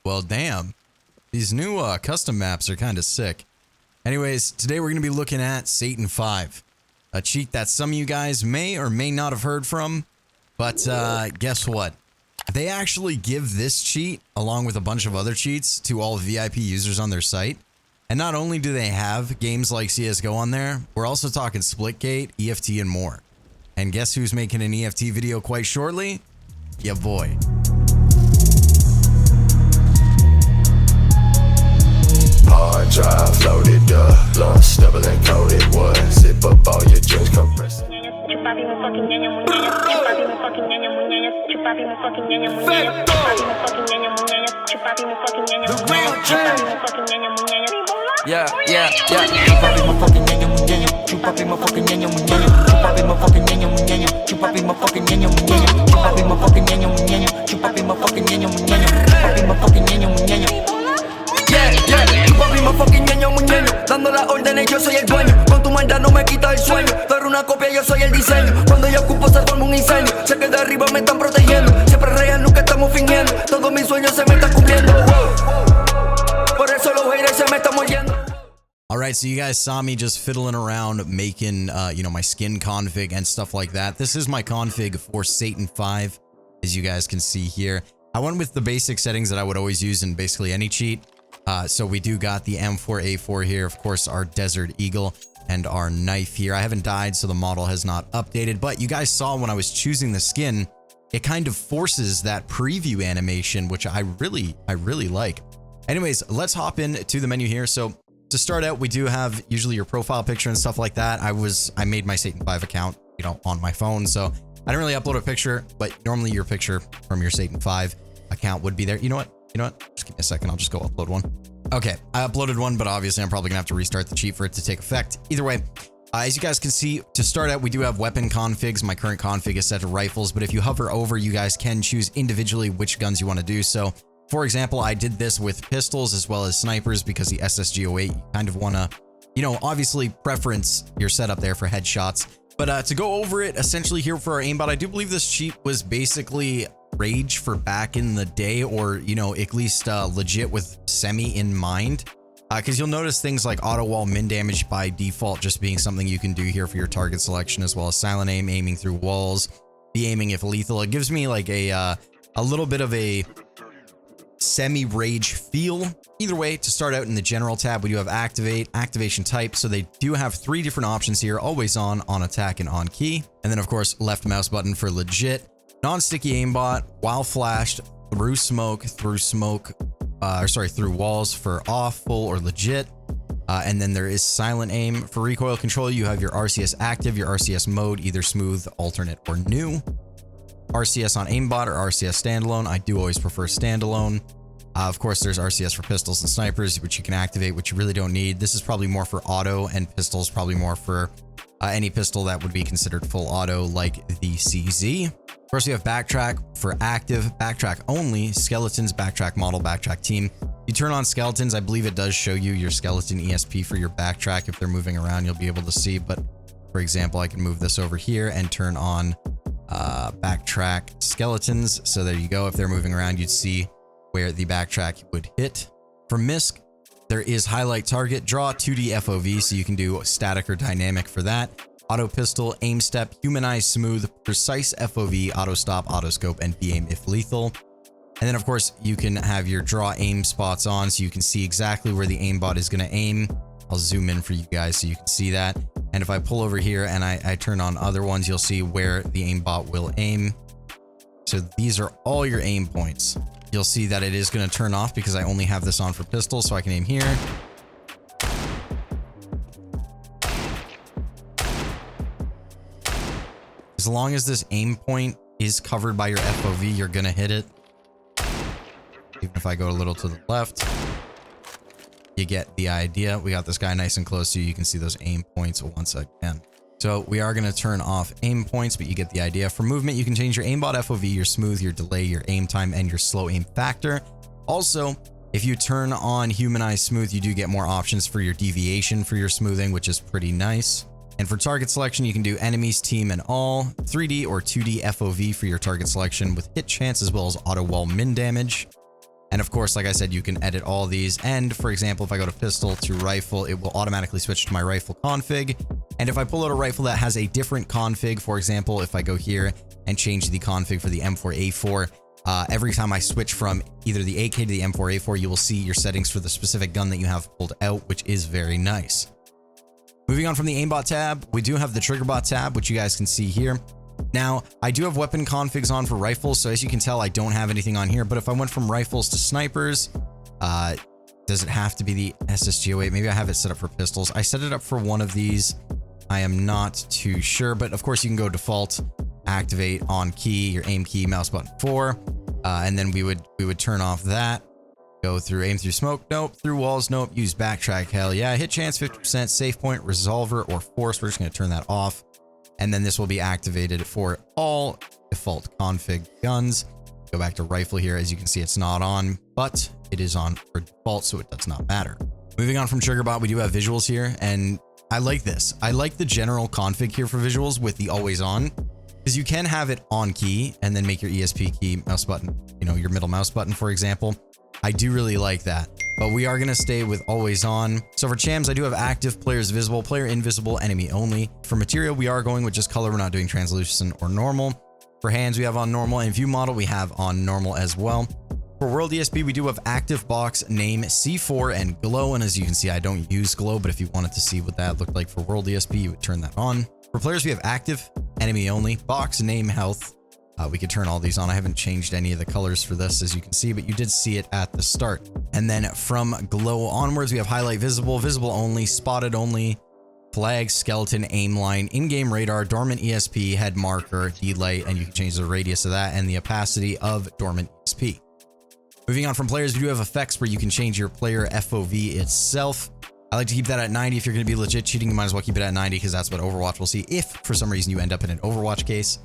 Well, damn. These new custom maps are kind of sick. Anyways, today we're going to be looking at SATAN5. A cheat that some of you guys may or may not have heard from. But guess what? They actually give this cheat, along with a bunch of other cheats, to all VIP users on their site. And not only do they have games like CSGO on there, we're also talking Splitgate, EFT, and more. And guess who's making an EFT video quite shortly? Ya boy. Hard drive loaded up, lost, double encoded. What? Zip up all your joints, compress. Yeah. Chupapi my fucking ñeño muñeño. Chupapi my fucking ñeño muñeño. Chupapi my fucking ñeño muñeño. Chupapi my fucking ñeño muñeño. Chupapi my fucking ñeño muñeño. Chupapi my fucking ñeño muñeño. Chupapi my fucking ñeño muñeño. Chupapi my fucking ñeño muñeño. Dando las órdenes yo soy el dueño. Con tu maldad no me quita el sueño. Dar una copia yo soy el diseño. Cuando yo ocupo se forma un incendio. Sé que de arriba me están protegiendo. Siempre real, nunca estamos fingiendo. Todos mis sueños se me están cumpliendo. Por eso los haters se me están muriendo. Alright, so you guys saw me just fiddling around making, you know, my skin config and stuff like that. This is my config for SATAN5, as you guys can see here. I went with the basic settings that I would always use in basically any cheat. So we do got the M4A4 here, of course, our Desert Eagle, and our knife here. I haven't died, so the model has not updated, but you guys saw when I was choosing the skin, it kind of forces that preview animation, which I really like. Anyways, let's hop into the menu here. So to start out, we do have usually your profile picture and stuff like that. I made my SATAN5 account, you know, on my phone, so I didn't really upload a picture, but normally your picture from your SATAN5 account would be there. You know what? Just give me a second. I'll just go upload one. Okay, I uploaded one, but obviously I'm probably gonna have to restart the cheat for it to take effect. Either way, as you guys can see, to start out, we do have weapon configs. My current config is set to rifles, but if you hover over, you guys can choose individually which guns you want to do. So, for example, I did this with pistols as well as snipers because the SSG-08, you kind of want to, you know, obviously preference your setup there for headshots. But to go over it, essentially here for our aimbot, I do believe this cheat was basically Rage for back in the day, or, you know, at least legit with semi in mind. Because you'll notice things like auto wall min damage by default just being something you can do here for your target selection, as well as silent aim, aiming through walls, the aiming if lethal. It gives me like a little bit of a semi-rage feel. Either way, to start out in the general tab, we do have activation type. So they do have 3 different options here: always on attack, and on key. And then of course, left mouse button for legit, non-sticky aimbot, while flashed, through walls for off, full, or legit. And then there is silent aim. For recoil control, you have your RCS active, your RCS mode, either smooth, alternate, or new. RCS on aimbot or RCS standalone. I do always prefer standalone. Of course, there's RCS for pistols and snipers, which you can activate, which you really don't need. This is probably more for auto, and pistols probably more for any pistol that would be considered full auto, like the CZ. Of course, you have backtrack for active, backtrack only, skeletons, backtrack model, backtrack team. You turn on skeletons, I believe it does show you your skeleton ESP for your backtrack. If they're moving around, you'll be able to see. But for example, I can move this over here and turn on backtrack skeletons. So there you go. If they're moving around, you'd see where the backtrack would hit. For MISC, there is highlight target, draw 2D FOV, so you can do static or dynamic for that. Auto pistol, aim step, humanize smooth, precise FOV, auto stop, auto scope, and B aim if lethal. And then of course you can have your draw aim spots on, so you can see exactly where the aimbot is going to aim. I'll zoom in for you guys so you can see that. And if I pull over here and I turn on other ones, you'll see where the aimbot will aim. So these are all your aim points. You'll see that it is going to turn off because I only have this on for pistol, so I can aim here. As long as this aim point is covered by your FOV, you're going to hit it. Even if I go a little to the left, you get the idea. We got this guy nice and close so you can see those aim points once again. So we are going to turn off aim points, but you get the idea. For movement, you can change your aimbot FOV, your smooth, your delay, your aim time, and your slow aim factor. Also, if you turn on humanize smooth, you do get more options for your deviation for your smoothing, which is pretty nice. And for target selection, you can do enemies, team, and all, 3D or 2D FOV for your target selection with hit chance, as well as auto wall min damage. And of course, like I said, you can edit all these. And for example, if I go to pistol to rifle, it will automatically switch to my rifle config. And if I pull out a rifle that has a different config, for example, if I go here and change the config for the M4A4, every time I switch from either the AK to the M4A4, you will see your settings for the specific gun that you have pulled out, which is very nice. Moving on from the aimbot tab, we do have the trigger bot tab, which you guys can see here. Now, I do have weapon configs on for rifles, so as you can tell, I don't have anything on here, but if I went from rifles to snipers, does it have to be the SSG-08? Maybe I have it set up for pistols. I set it up for one of these. I am not too sure, but of course you can go default, activate on key, your aim key, mouse button 4, and then we would turn off that. Go through aim through smoke, nope. Through walls, nope. Use backtrack, hell yeah. Hit chance 50%, safe point, resolver, or force. We're just going to turn that off. And then this will be activated for all default config guns. Go back to rifle here. As you can see, it's not on, but it is on for default, so it does not matter. Moving on from TriggerBot, we do have visuals here, and I like this. I like the general config here for visuals with the always on, because you can have it on key and then make your ESP key mouse button, you know, your middle mouse button, for example. I do really like that, but we are going to stay with always on. So for chams, I do have active, players visible, player invisible, enemy only. For material, we are going with just color. We're not doing translucent or normal. For hands, we have on normal, and view model, we have on normal as well. For world ESP, we do have active, box, name, C4, and glow. And as you can see, I don't use glow, but if you wanted to see what that looked like for world ESP, you would turn that on. For players, we have active, enemy only, box, name, health. We could turn all these on. I haven't changed any of the colors for this, as you can see, but you did see it at the start. And then from glow onwards, we have highlight visible, visible only, spotted only, flag, skeleton, aim line, in-game radar, dormant ESP, head marker, D-light, and you can change the radius of that and the opacity of dormant ESP. Moving on from players, we do have effects where you can change your player FOV itself. I like to keep that at 90. If you're going to be legit cheating, you might as well keep it at 90 because that's what Overwatch will see if for some reason you end up in an Overwatch case.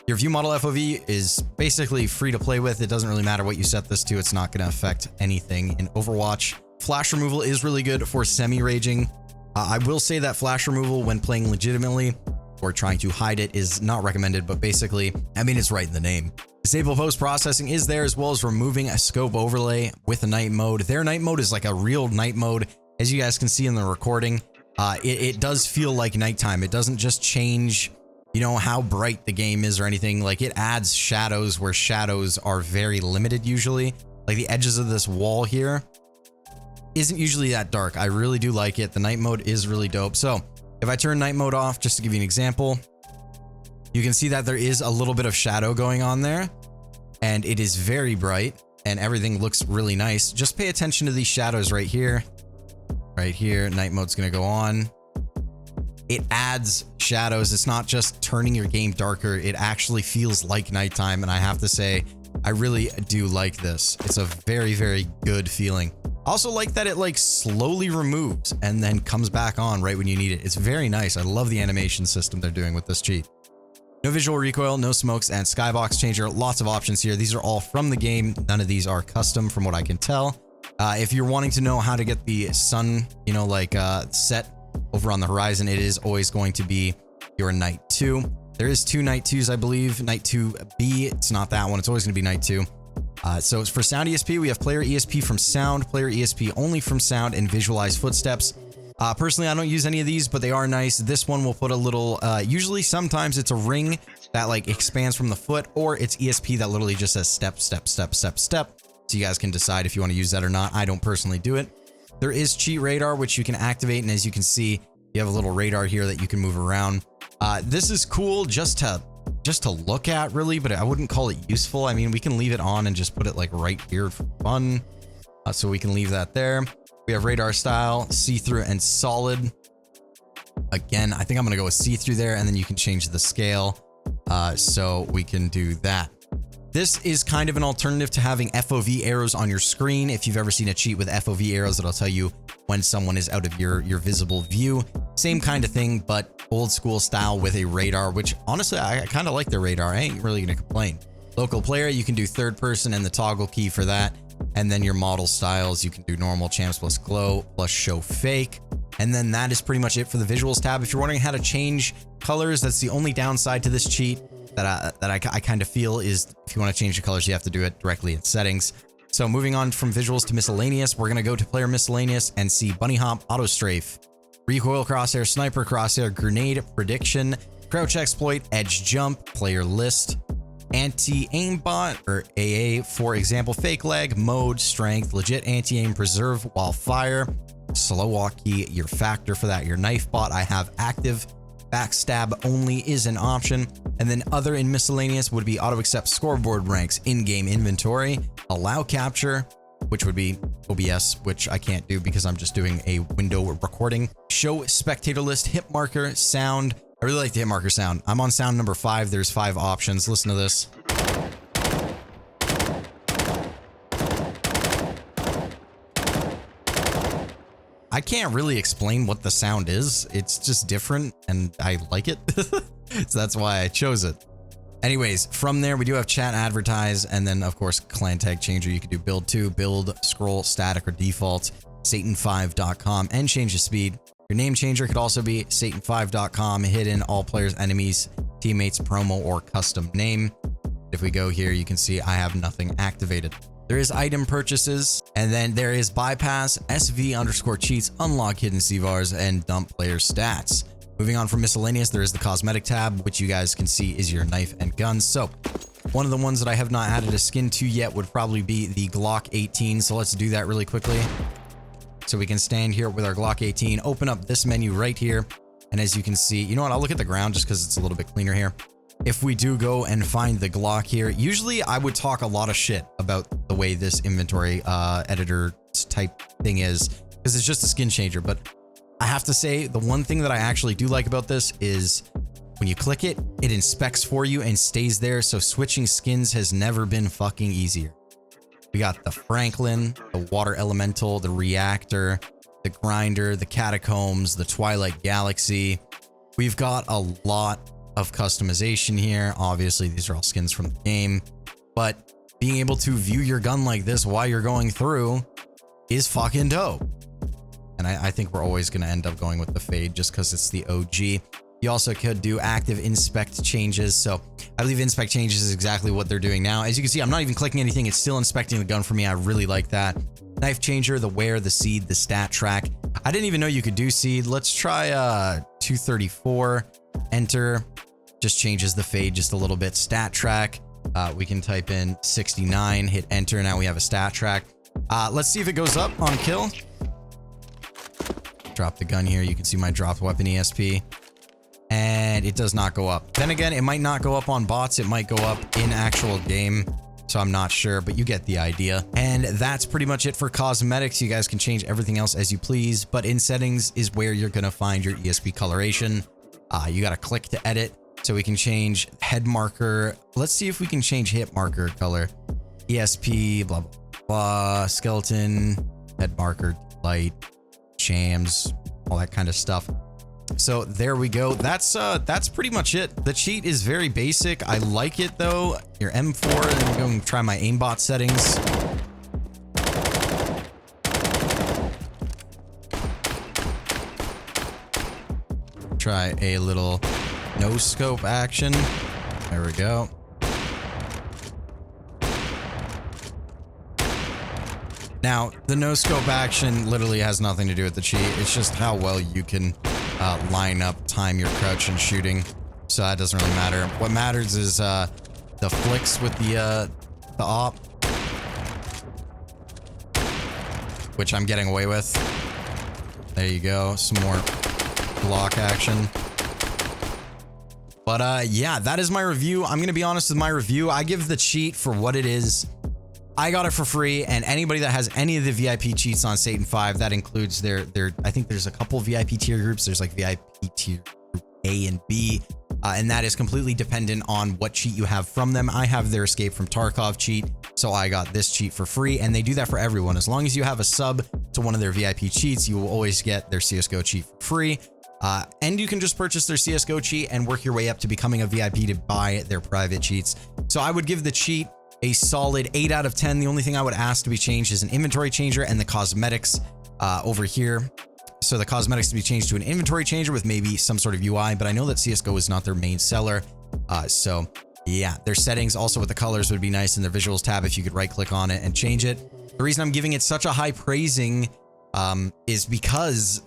Your view model FOV is basically free to play with. It doesn't really matter what you set this to. It's not going to affect anything in Overwatch. Flash removal is really good for semi-raging. I will say that flash removal when playing legitimately or trying to hide it is not recommended, but basically, I mean, it's right in the name. Disable post-processing is there, as well as removing a scope overlay with a night mode. Their night mode is like a real night mode. As you guys can see in the recording, it does feel like nighttime. It doesn't just change, you know, how bright the game is or anything. Like, it adds shadows where shadows are very limited usually. Like the edges of this wall here isn't usually that dark. I really do like it. The night mode is really dope. So if I turn night mode off, just to give you an example, you can see that there is a little bit of shadow going on there, and it is very bright and everything looks really nice. Just pay attention to these shadows right here. Right here, night mode's gonna go on. It adds shadows. It's not just turning your game darker. It actually feels like nighttime, and I have to say, I really do like this. It's a very, very good feeling. I also like that it like slowly removes and then comes back on right when you need it. It's very nice. I love the animation system they're doing with this cheat. No visual recoil, no smokes, and skybox changer. Lots of options here. These are all from the game. None of these are custom from what I can tell. If you're wanting to know how to get the sun, you know, like set over on the horizon, it is always going to be your night 2. There is 2 night 2s, I believe. Night 2B, it's not that one. It's always going to be night 2. So for sound ESP, we have player ESP from sound, player ESP only from sound, and visualize footsteps. Personally, I don't use any of these, but they are nice. This one will put a little, usually sometimes it's a ring that like expands from the foot, or it's ESP that literally just says step, step, step, step, step. So you guys can decide if you want to use that or not. I don't personally do it. There is cheat radar, which you can activate. And as you can see, you have a little radar here that you can move around. This is cool just to look at really, but I wouldn't call it useful. I mean, we can leave it on and just put it like right here for fun. So we can leave that there. We have radar style, see-through, and solid. Again, I think I'm going to go with see-through there, and then you can change the scale. So we can do that. This is kind of an alternative to having FOV arrows on your screen. If you've ever seen a cheat with FOV arrows, it'll tell you when someone is out of your visible view. Same kind of thing, but old school style with a radar, which honestly, I kind of like the radar. I ain't really going to complain. Local player, you can do third person and the toggle key for that. And then your model styles, you can do normal, champs plus glow plus show fake. And then that is pretty much it for the visuals tab. If you're wondering how to change colors, that's the only downside to this cheat that I kind of feel is if you want to change the colors, you have to do it directly in settings. So moving on from visuals to miscellaneous, we're going to go to player miscellaneous and see bunny hop, auto strafe, recoil crosshair, sniper crosshair, grenade prediction, crouch exploit, edge jump, player list, anti-aimbot or AA, for example, fake leg, mode, strength, legit anti-aim, preserve while fire, slow walk key, your factor for that, your knife bot I have active, backstab only is an option, and then other in miscellaneous would be auto accept scoreboard ranks, in-game inventory, allow capture, which would be OBS, which I can't do because I'm just doing a window recording, show spectator list, hit marker, sound. I really like the hit marker sound. I'm on sound number 5. There's 5 options. Listen to this. I can't really explain what the sound is. It's just different and I like it. So that's why I chose it. Anyways, from there, we do have chat, advertise, and then of course, clan tag changer. You can do build to, build, scroll, static, or default, SATAN5.com, and change the speed. Your name changer could also be SATAN5.com, hidden, all players, enemies, teammates, promo, or custom name. If we go here, you can see I have nothing activated. There is item purchases, and then there is bypass, SV_cheats, unlock hidden CVARs, and dump player stats. Moving on from miscellaneous, there is the cosmetic tab, which you guys can see is your knife and guns. So one of the ones that I have not added a skin to yet would probably be the Glock 18. So let's do that really quickly. So we can stand here with our Glock 18, open up this menu right here. And as you can see, you know what? I'll look at the ground just because it's a little bit cleaner here. If we do go and find the Glock here, usually I would talk a lot of shit about the way this inventory editor type thing is, because it's just a skin changer. But I have to say, the one thing that I actually do like about this is when you click it, it inspects for you and stays there. So switching skins has never been fucking easier. We got the Franklin, the Water Elemental, the Reactor, the Grinder, the Catacombs, the Twilight Galaxy. We've got a lot of customization here. Obviously, these are all skins from the game, but being able to view your gun like this while you're going through is fucking dope. And I think we're always going to end up going with the Fade just because it's the OG. You also could do active inspect changes. So I believe inspect changes is exactly what they're doing now. As you can see, I'm not even clicking anything. It's still inspecting the gun for me. I really like that. Knife changer, the wear, the seed, the stat track. I didn't even know you could do seed. Let's try 234, enter. Just changes the fade just a little bit. Stat track. We can type in 69, hit enter. Now we have a stat track. Let's see if it goes up on kill. Drop the gun here. You can see my dropped weapon ESP. And it does not go up. Then again, it might not go up on bots. It might go up in actual game. So I'm not sure, but you get the idea. And that's pretty much it for cosmetics. You guys can change everything else as you please. But in settings is where you're going to find your ESP coloration. You got to click to edit. So we can change head marker. Let's see if we can change hit marker color. ESP, blah, blah, blah. Skeleton, head marker, light, shams, all that kind of stuff. So there we go. That's pretty much it. The cheat is very basic. I like it though. Your M4, and I'm going to try my aimbot settings. Try a little no scope action. There we go. Now, the no scope action literally has nothing to do with the cheat. It's just how well you can line up, time your crouch and shooting. So that doesn't really matter. What matters is the flicks with the op, which I'm getting away with. There you go. Some more block action. But yeah, that is my review. I'm gonna be honest with my review. I give the cheat for what it is. I got it for free, and anybody that has any of the VIP cheats on SATAN5, that includes their I think there's a couple VIP tier groups. There's like VIP tier group A and B, and that is completely dependent on what cheat you have from them. I have their Escape from Tarkov cheat, so I got this cheat for free, and they do that for everyone. As long as you have a sub to one of their VIP cheats, you will always get their CSGO cheat for free. And you can just purchase their CSGO cheat and work your way up to becoming a VIP to buy their private cheats. So I would give the cheat a solid 8 out of 10. The only thing I would ask to be changed is an inventory changer and the cosmetics over here. So the cosmetics to be changed to an inventory changer with maybe some sort of UI, but I know that CSGO is not their main seller. So Yeah, their settings also with the colors would be nice in their visuals tab if you could right click on it and change it. The reason I'm giving it such a high praising is because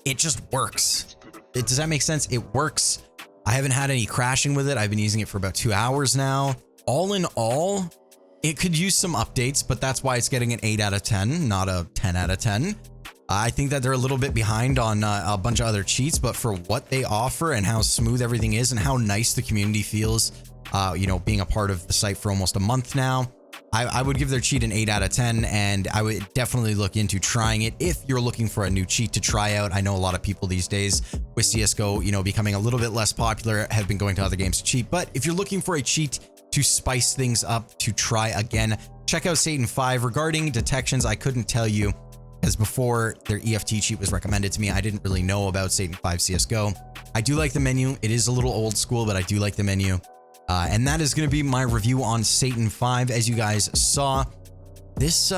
it just works. Does that make sense? It works. I haven't had any crashing with it. I've been using it for about 2 hours now. All in all, it could use some updates, but that's why it's getting an 8 out of 10, not a 10 out of 10. I think that they're a little bit behind on a bunch of other cheats, but for what they offer and how smooth everything is and how nice the community feels, you know, being a part of the site for almost a month now, I would give their cheat an 8 out of 10, and I would definitely look into trying it if you're looking for a new cheat to try out. I know a lot of people these days with CSGO, you know, becoming a little bit less popular, have been going to other games to cheat, but if you're looking for a cheat to spice things up, to try again, check out SATAN5. Regarding detections, I couldn't tell you, as before their EFT cheat was recommended to me, I didn't really know about SATAN5 CSGO. I do like the menu. It is a little old school, but I do like the menu. And that is going to be my review on SATAN5. As you guys saw, this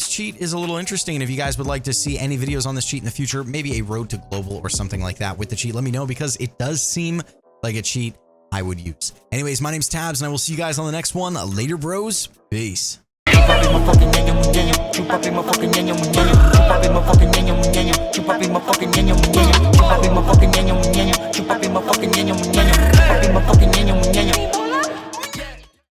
cheat is a little interesting, and if you guys would like to see any videos on this cheat in the future, maybe a road to global or something like that with the cheat, let me know, because it does seem like a cheat I would use. Anyways, my name's Tabz, and I will see you guys on the next one. Later, bros. Peace. Chupapi motherfucking ñeño muñeño. Chupapi motherfucking ñeño muñeño. Chupapi motherfucking ñeño muñeño. Chupapi motherfucking ñeño muñeño. Chupapi motherfucking ñeño muñeño. Chupapi motherfucking ñeño muñeño.